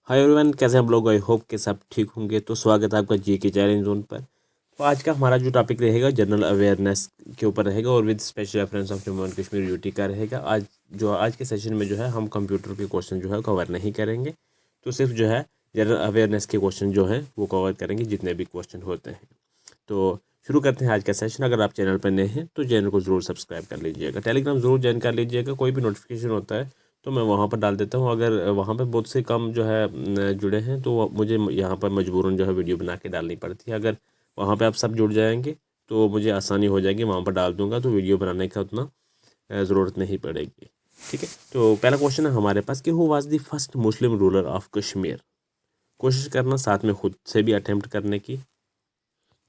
Hi everyone, कैसे हम लोग? आई होप कि सब ठीक होंगे। तो स्वागत है आपका जी के चैलेंज जोन पर। तो आज का हमारा जो टॉपिक रहेगा जनरल अवेयरनेस के ऊपर रहेगा और with special reference of Jammu and Kashmir UT का रहेगा। आज के सेशन में जो है हम कंप्यूटर के क्वेश्चन जो है कवर नहीं करेंगे, तो सिर्फ जो है जनरल अवेयरनेस के क्वेश्चन जो है वो कवर करेंगे, जितने भी क्वेश्चन होते हैं। तो शुरू करते हैं आज का सेशन। अगर आप चैनल पर नए हैं तो चैनल को ज़रूर सब्सक्राइब कर लीजिएगा, टेलीग्राम ज़रूर ज्वाइन कर लीजिएगा। कोई भी नोटिफिकेशन होता है तो मैं वहाँ पर डाल देता हूँ। अगर वहाँ पर बहुत से कम जो है जुड़े हैं तो मुझे यहाँ पर मजबूरन जो है वीडियो बना के डालनी पड़ती है। अगर वहाँ पर आप सब जुड़ जाएंगे तो मुझे आसानी हो जाएगी, वहाँ पर डाल दूँगा तो वीडियो बनाने का उतना ज़रूरत नहीं पड़ेगी। ठीक है, तो पहला क्वेश्चन है हमारे पास कि who was the first Muslim ruler of Kashmir. कोशिश करना साथ में खुद से भी अटेम्प्ट करने की।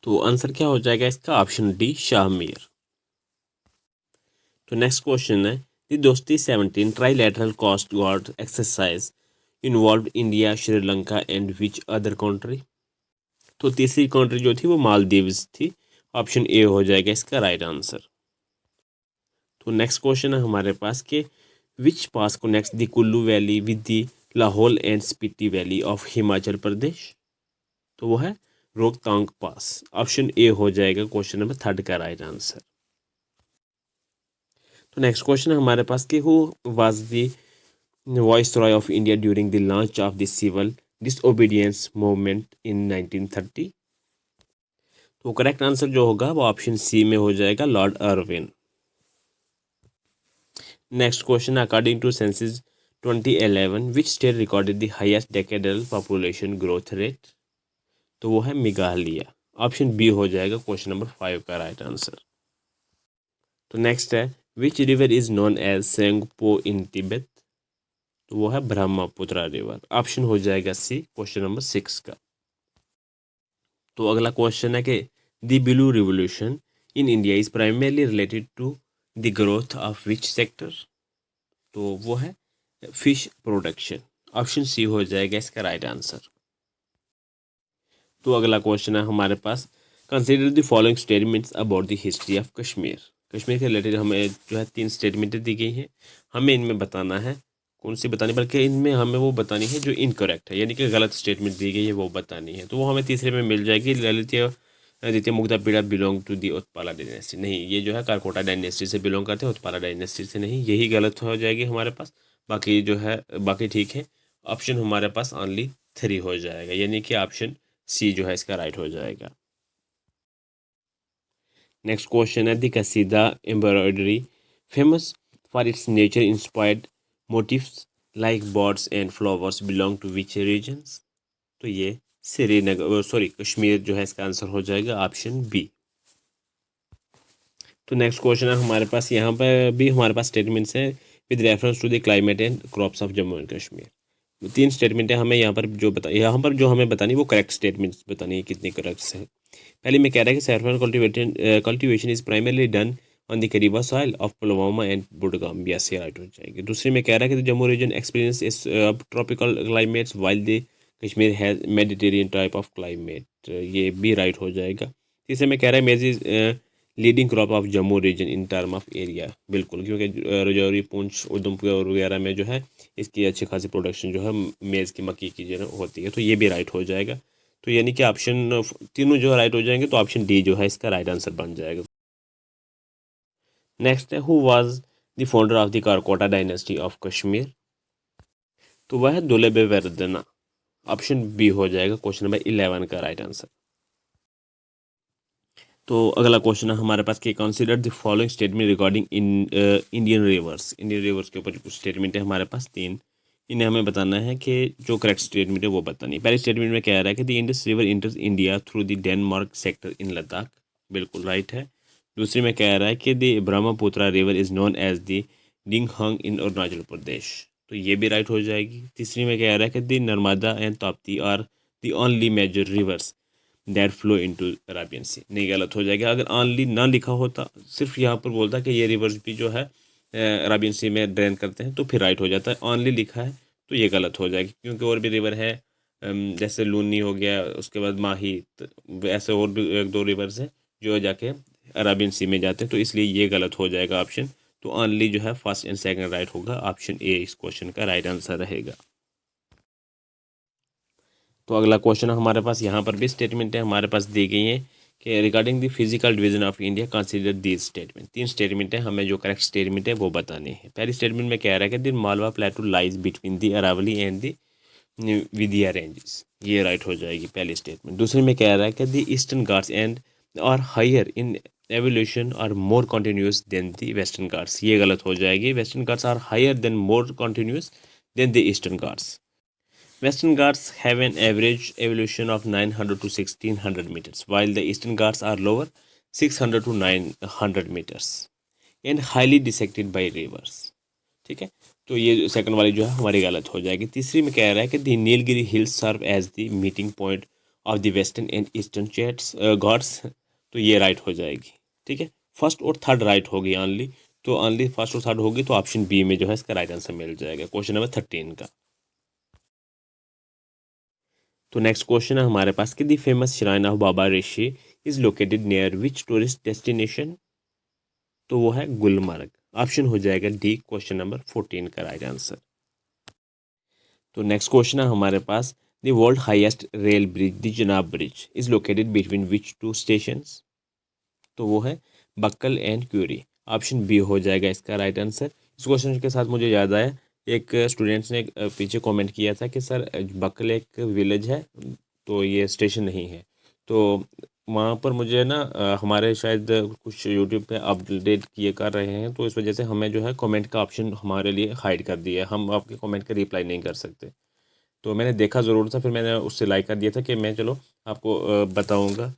तो आंसर क्या हो जाएगा इसका? Option D, Shah Mir. तो नेक्स्ट क्वेश्चन है the Dosti 17 trilateral coast guard exercise involve India, Sri Lanka and which other country. तो तीसरी कंट्री जो थी वो मालदीव्स थी। ऑप्शन ए हो जाएगा इसका राइट आंसर। तो नेक्स्ट क्वेश्चन है हमारे पास कि which pass connects the Kullu valley with the Lahaul and Spiti valley of Himachal Pradesh. तो वो है रोहतांग पास। ऑप्शन ए हो जाएगा क्वेश्चन नंबर 3 का राइट आंसर। तो नेक्स्ट क्वेश्चन है हमारे पास कि who was the viceroy of India during the launch of the civil disobedience movement in 1930। तो करेक्ट आंसर जो होगा वो ऑप्शन सी में हो जाएगा, lord Irwin. Next question, according to census 2011 which state recorded the highest decadal population growth rate. तो वो है मेघालय। ऑप्शन बी हो जाएगा क्वेश्चन नंबर 5 का राइट आंसर। तो नेक्स्ट है which river is known as Tsangpo in Tibet. तो वो है ब्रह्मपुत्र रिवर। ऑप्शन हो जाएगा सी क्वेश्चन नंबर 6 का। तो अगला क्वेश्चन है कि the blue revolution in India is primarily related to the growth of which sector. तो वो है फिश प्रोडक्शन। ऑप्शन सी हो जाएगा इसका राइट आंसर। तो अगला क्वेश्चन है हमारे पास consider the following statements about the history of Kashmir. Kashmir के रिलेटेड हमें जो है 3 स्टेटमेंटें दी गई हैं। हमें इनमें बताना है कौन सी बतानी, बल्कि इनमें हमें वो बतानी है जो इनकरेक्ट है, यानी कि गलत स्टेटमेंट दी गई है वो बतानी है। तो वो हमें तीसरे में मिल जाएगी। ललित द्वितीय Mugdha belong to the Utpala dynasty. नहीं, ये जो है कारकोटा डायनेस्टी से बिलोंग करते हैं, उत्पाला डायनेस्टी से नहीं। यही गलत हो जाएगी हमारे पास। बाकी जो है बाकी ठीक है। ऑप्शन हमारे पास ओनली 3 हो जाएगा, यानी कि ऑप्शन सी जो है इसका राइट हो जाएगा। नेक्स्ट क्वेश्चन है the Kashida embroidery famous for its nature inspired motifs like birds and flowers belong to which regions. तो ये श्रीनगर कश्मीर जो है इसका आंसर हो जाएगा ऑप्शन बी। तो नेक्स्ट क्वेश्चन है हमारे पास, यहाँ पर भी हमारे पास स्टेटमेंट्स हैं with reference to the climate and crops of Jammu and Kashmir. 3 statement है हमें यहाँ पर जो हमें बतानी वो करेक्ट स्टेटमेंट्स बतानी है, कितनी करेक्ट है। पहले में कह रहा है कि saffron cultivation is primarily done on the Karewa soil of Pulwama and Budgam. Yes, ये राइट हो जाएगी। दूसरी में कह रहा है कि Jammu region experience is tropical climates while the Kashmir has Mediterranean type of climate. ये भी राइट हो जाएगा। तीसरे में कह रहा है maize is leading crop of Jammu region in term of area. बिल्कुल, क्योंकि राजौरी, पुंछ, उधमपुर वगैरह में जो है इसकी अच्छी खासी प्रोडक्शन जो है मेज़ की, मक्की की जो होती है। तो ये भी राइट हो जाएगा। तो यानी कि ऑप्शन तीनों जो राइट हो जाएंगे, तो ऑप्शन डी जो है इसका राइट आंसर बन जाएगा। नेक्स्ट है who was the founder of the Karkota dynasty of Kashmir. तो वह है दुलेबेवर्दना। ऑप्शन बी हो जाएगा क्वेश्चन नंबर 11 का राइट आंसर। तो अगला क्वेश्चन है हमारे पास कि consider the following statement regarding Indian reverse. Indian reverse के ऊपर कुछ स्टेटमेंट है हमारे पास 3। इन्हें हमें बताना है कि जो करेक्ट स्टेटमेंट है वो बतानी है। पहले स्टेटमेंट में कह रहा है कि the Indus river enters India through the Denmark sector in Ladakh. बिल्कुल राइट है। दूसरी में कह रहा है कि the Brahmaputra river is known as the Dihang in Arunachal Pradesh. तो ये भी राइट हो जाएगी। तीसरी में कह रहा है कि the Narmada and Tapti are the only major rivers that flow into Arabian sea. नहीं, गलत हो जाएगा। अगर ऑनली ना लिखा होता, सिर्फ यहाँ पर बोलता कि ये रिवर्स भी जो है अराबियन सी में ड्रेन करते हैं, तो फिर राइट हो जाता है। ऑनली लिखा है तो ये गलत हो जाएगी, क्योंकि और भी रिवर है जैसे लूनी हो गया, उसके बाद माही, ऐसे और भी 1-2 रिवर्स हैं जो जाके अराबियन सी में जाते हैं। तो इसलिए ये गलत हो जाएगा ऑप्शन। तो ऑनली जो है फर्स्ट एंड सेकंड राइट होगा। ऑप्शन ए इस क्वेश्चन का राइट आंसर रहेगा। तो अगला क्वेश्चन हमारे पास यहाँ पर भी स्टेटमेंट है हमारे पास दी गई है कि regarding the physical division of India consider these statement. 3 statement है, हमें जो करेक्ट स्टेटमेंट है वो बताने हैं। पहली स्टेटमेंट में कह रहा है कि the Malwa plateau lies between the Aravalli and the Vindhya ranges, ये राइट हो जाएगी पहली स्टेटमेंट। दूसरे में कह रहा है कि the Eastern Ghats and are higher in evolution are more continuous than the Western Ghats, ये गलत हो जाएगी। Western Ghats are higher then more continuous than the Eastern Ghats. Western Ghats have an average elevation of 900 to 1600 meters, while the Eastern Ghats are lower, 600 to 900 meters, and highly dissected by rivers। ठीक है, तो ये second वाली जो है हमारी गलत हो जाएगी। तीसरी में कह रहा है कि the Nilgiri hills serve as the meeting point of the Western and Eastern Ghats, तो ये राइट हो जाएगी। ठीक है, फर्स्ट और थर्ड राइट होगी ऑनली, तो ऑनली फर्स्ट और थर्ड होगी, तो ऑप्शन बी में जो है इसका राइट आंसर मिल जाएगा क्वेश्चन नंबर 13 का। तो नेक्स्ट क्वेश्चन है हमारे पास कि the famous shrine of Baba Rishi is located near which tourist destination, तो वो है गुलमर्ग। ऑप्शन हो जाएगा डी क्वेश्चन नंबर 14 का राइट आंसर। तो नेक्स्ट क्वेश्चन है हमारे पास the world highest rail bridge the Chenab bridge is located between which 2 stations, तो वो है Bakkal and Kauri. Option B हो जाएगा इसका राइट आंसर। इस क्वेश्चन के साथ मुझे याद आया, एक स्टूडेंट्स ने पीछे कमेंट किया था कि सर बक्कल एक विलेज है तो ये स्टेशन नहीं है, तो वहाँ पर मुझे ना हमारे शायद कुछ यूट्यूब पे अपडेट किए कर रहे हैं, तो इस वजह से हमें जो है कमेंट का ऑप्शन हमारे लिए हाइड कर दिया है, हम आपके कमेंट का रिप्लाई नहीं कर सकते। तो मैंने देखा ज़रूर था, फिर मैंने उससे लाइक कर दिया था कि मैं चलो आपको बताऊँगा,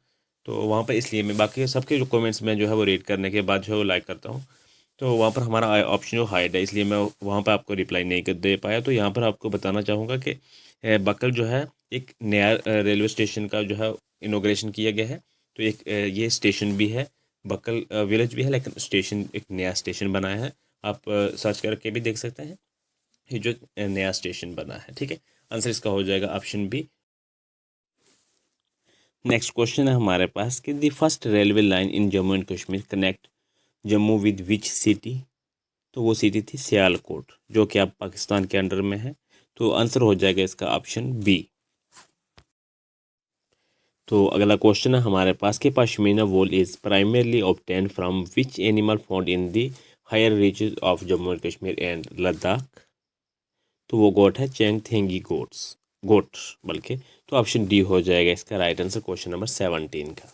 तो वहाँ पर इसलिए मैं बाकी सबके जो कमेंट्स में जो है वो रीड करने के बाद जो है वो लाइक करता हूँ, तो वहाँ पर हमारा ऑप्शन जो हाइड है, इसलिए मैं वहाँ पर आपको रिप्लाई नहीं कर दे पाया। तो यहाँ पर आपको बताना चाहूँगा कि बक्कल जो है एक नया रेलवे स्टेशन का जो है इनोग्रेशन किया गया है, तो एक ये स्टेशन भी है, बक्कल विलेज भी है, लेकिन स्टेशन एक नया स्टेशन बनाया है। आप सर्च करके भी देख सकते हैं, ये जो नया स्टेशन बना है। ठीक है, आंसर इसका हो जाएगा ऑप्शन बी। नेक्स्ट क्वेश्चन है हमारे पास कि the first railway line in Jammu and Kashmir connect Jammu with which city, तो वो सिटी थी सियालकोट, जो कि अब पाकिस्तान के अंडर में है, तो आंसर हो जाएगा इसका ऑप्शन बी। तो अगला क्वेश्चन है हमारे पास कि pashmina wool is primarily obtain from which animal found in the higher reaches of Jammu and Kashmir and Ladakh, तो वो गोट है चेंगथेंगी गोट बल्कि, तो ऑप्शन डी हो जाएगा इसका राइट आंसर क्वेश्चन नंबर 17 का।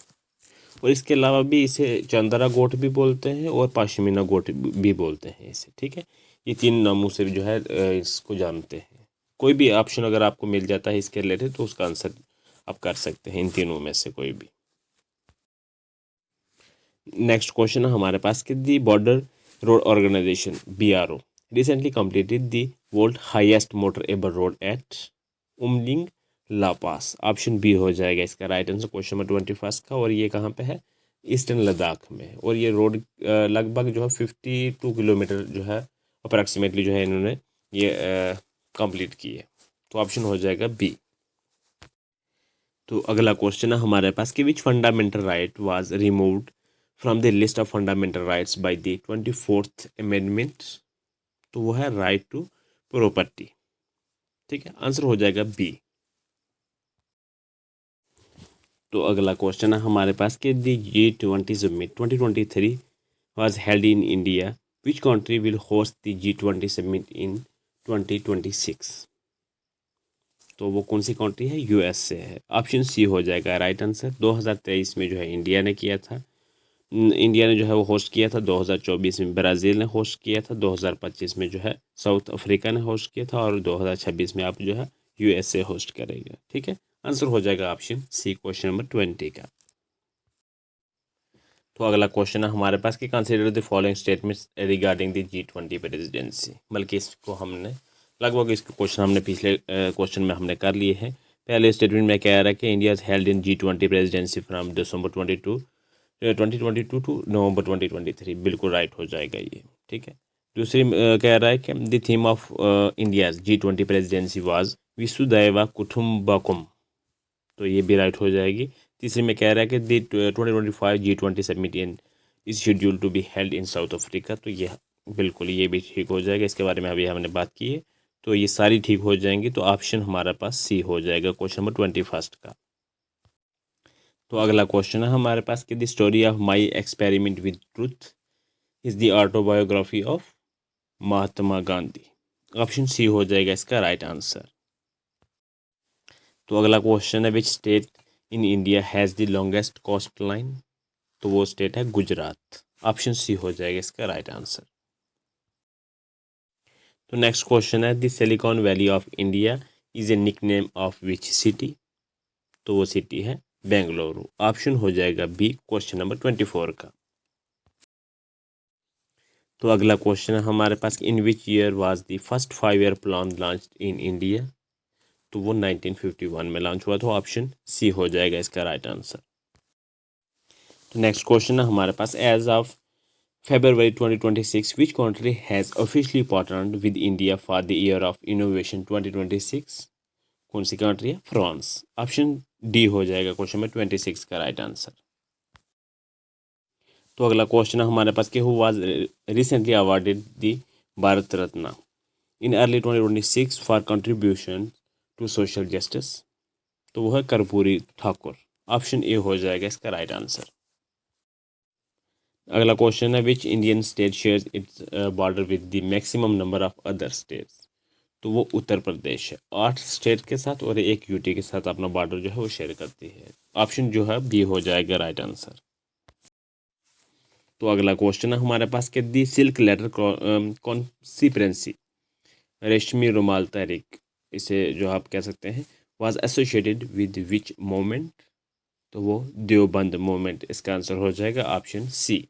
और इसके अलावा भी इसे चंदरा गोट भी बोलते हैं और पश्मीना गोट भी बोलते हैं इसे। ठीक है, ये 3 नामों से जो है इसको जानते हैं। कोई भी ऑप्शन अगर आपको मिल जाता है इसके रिलेटेड तो उसका आंसर आप कर सकते हैं इन तीनों में से कोई भी। नेक्स्ट क्वेश्चन है हमारे पास कि the border road organisation BRO recently completed the world highest motorable road at Umling La pass. Option B हो जाएगा इसका राइट आंसर क्वेश्चन नंबर 21 का, और ये कहाँ पे है, ईस्टर्न लद्दाख में, और ये रोड लगभग जो है 52 किलोमीटर जो है अप्रॉक्सीमेटली जो है इन्होंने ये कंप्लीट की है, तो ऑप्शन हो जाएगा बी। तो अगला क्वेश्चन है हमारे पास कि which fundamental right was removed from the list of fundamental rights by the 24th amendment, तो वो है राइट टू प्रॉपर्टी। ठीक है, आंसर हो जाएगा बी। तो अगला क्वेश्चन है हमारे पास कि दी G20 summit 2023 was held in India, which country will host the G20 summit इन 2026, तो वो कौन सी कंट्री है, USA है। ऑप्शन सी हो जाएगा राइट आंसर। 2023 में जो है इंडिया ने किया था, इंडिया ने जो है वो होस्ट किया था, 2024 में ब्राज़ील ने होस्ट किया था, 2025 में जो है साउथ अफ्रीका ने होस्ट किया था, और 2026 में आप जो है USA होस्ट करेगा। ठीक है, आंसर हो जाएगा ऑप्शन सी क्वेश्चन नंबर 20 का। तो अगला क्वेश्चन है हमारे पास कि consider the following statements regarding the G20 presidency, बल्कि इसको हमने लगभग इसके क्वेश्चन हमने पिछले क्वेश्चन में हमने कर लिए हैं। पहले स्टेटमेंट में कह रहा है कि India held in G20 presidency from December 2022 to November 2023, बिल्कुल राइट हो जाएगा ये। ठीक है, दूसरी कह रहा है कि the theme of India's G20 presidency was Vasudhaiva Kutumbakam, तो ये भी राइट हो जाएगी। तीसरी में कह रहा है कि the 2025 G20 summit in is schedule to be held in South Africa, तो ये बिल्कुल ये भी ठीक हो जाएगा, इसके बारे में अभी हमने बात की है। तो ये सारी ठीक हो जाएंगी, तो ऑप्शन हमारे पास सी हो जाएगा क्वेश्चन नंबर 21 का। तो अगला क्वेश्चन है हमारे पास कि the story of my experiment with truth is the autobiography of Mahatma Gandhi. Option C हो जाएगा इसका राइट आंसर। तो अगला क्वेश्चन है which state in India has the longest coast line. तो वो स्टेट है गुजरात। ऑप्शन सी हो जाएगा इसका राइट आंसर। तो नेक्स्ट क्वेश्चन है the silicon valley of India is a nickname of which city. तो वो सिटी है बेंगलुरु। ऑप्शन हो जाएगा बी क्वेश्चन नंबर 24 का। तो अगला क्वेश्चन है हमारे पास in which year was the first 5 year plan launch in India. तो वो 1951 में लॉन्च हुआ। तो ऑप्शन सी हो जाएगा इसका राइट आंसर। तो नेक्स्ट क्वेश्चन है हमारे पास as of February 2026 which country has officially partnered with India for the year of innovation 2026। कौन सी कंट्री है? फ्रांस। ऑप्शन डी हो जाएगा क्वेश्चन में 26 का राइट आंसर। तो अगला क्वेश्चन है हमारे पास कि who was recently awarded the Bharat Ratna in early 2026 for contribution to social justice. तो वो है कर्पूरी ठाकुर। ऑप्शन ए हो जाएगा इसका राइट आंसर। अगला क्वेश्चन है which Indian state shares its border with the maximum number of other states. तो वो उत्तर प्रदेश है। 8 स्टेट के साथ और एक यूटी के साथ अपना बॉर्डर जो है वो शेयर करती है। ऑप्शन जो है बी हो जाएगा राइट आंसर। तो अगला क्वेश्चन है हमारे पास कि दी सिल्क लेटर कॉन्सिपरेंसी रेशमी रुमाल तहरीक, इसे जो आप कह सकते हैं, was associated with which moment. तो वो देवबंद मोमेंट इसका आंसर हो जाएगा ऑप्शन सी।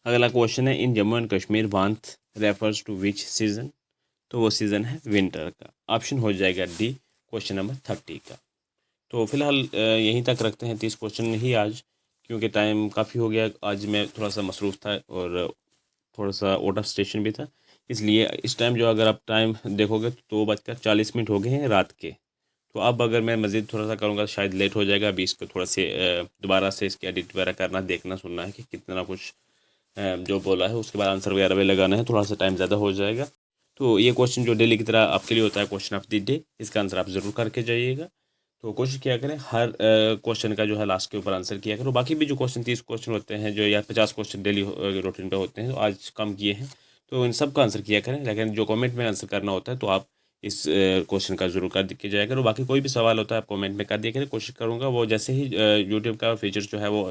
अगला क्वेश्चन है in Jammu and Kashmir Wandh refers to which season. तो वो सीज़न है विंटर का। ऑप्शन हो जाएगा डी क्वेश्चन नंबर 30 का। तो फिलहाल यहीं तक रखते हैं 30 क्वेश्चन ही आज, क्योंकि टाइम काफ़ी हो गया। आज मैं थोड़ा सा मसरूफ़ था और थोड़ा सा आउट ऑफ स्टेशन भी था, इसलिए इस टाइम जो अगर आप टाइम देखोगे तो 2:40 हो गए हैं रात के। तो अब अगर मैं मज़ीद थोड़ा सा करूँगा शायद लेट हो जाएगा। अभी इसको थोड़ा से दोबारा से इसके एडिट वगैरह करना, देखना, सुनना है कि कितना कुछ जो बोला है, उसके बाद आंसर वगैरह भी लगाना है, थोड़ा सा टाइम ज़्यादा हो जाएगा। तो ये क्वेश्चन जो डेली की तरह आपके लिए होता है क्वेश्चन ऑफ द डे, इसका आंसर आप ज़रूर करके जाइएगा। तो कोशिश किया करें हर क्वेश्चन का जो है लास्ट के ऊपर आंसर किया करो। बाकी भी जो क्वेश्चन 30 क्वेश्चन होते हैं जो या 50 क्वेश्चन डेली रूटीन पे होते हैं, तो आज कम किए हैं, तो इन सब का आंसर किया करें। लेकिन जो कमेंट में आंसर करना होता है तो आप इस क्वेश्चन का जरूर कर के जाया करो। बाकी कोई भी सवाल होता है आप कमेंट में कर दिया करें। कोशिश करूँगा वो जैसे ही यूट्यूब का फीचर जो है वो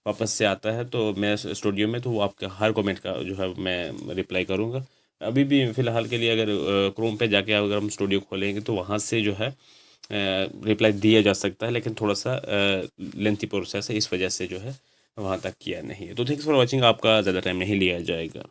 वापस से आता है तो मैं स्टूडियो में, तो वो आपके हर कमेंट का जो है मैं रिप्लाई करूँगा। अभी भी फ़िलहाल के लिए अगर क्रोम पे जाके अगर हम स्टूडियो खोलेंगे तो वहाँ से जो है रिप्लाई दिया जा सकता है, लेकिन थोड़ा सा लेंथी प्रोसेस है, इस वजह से जो है वहाँ तक किया नहीं है। तो थैंक्स फॉर वॉचिंग। आपका ज़्यादा टाइम नहीं लिया जाएगा।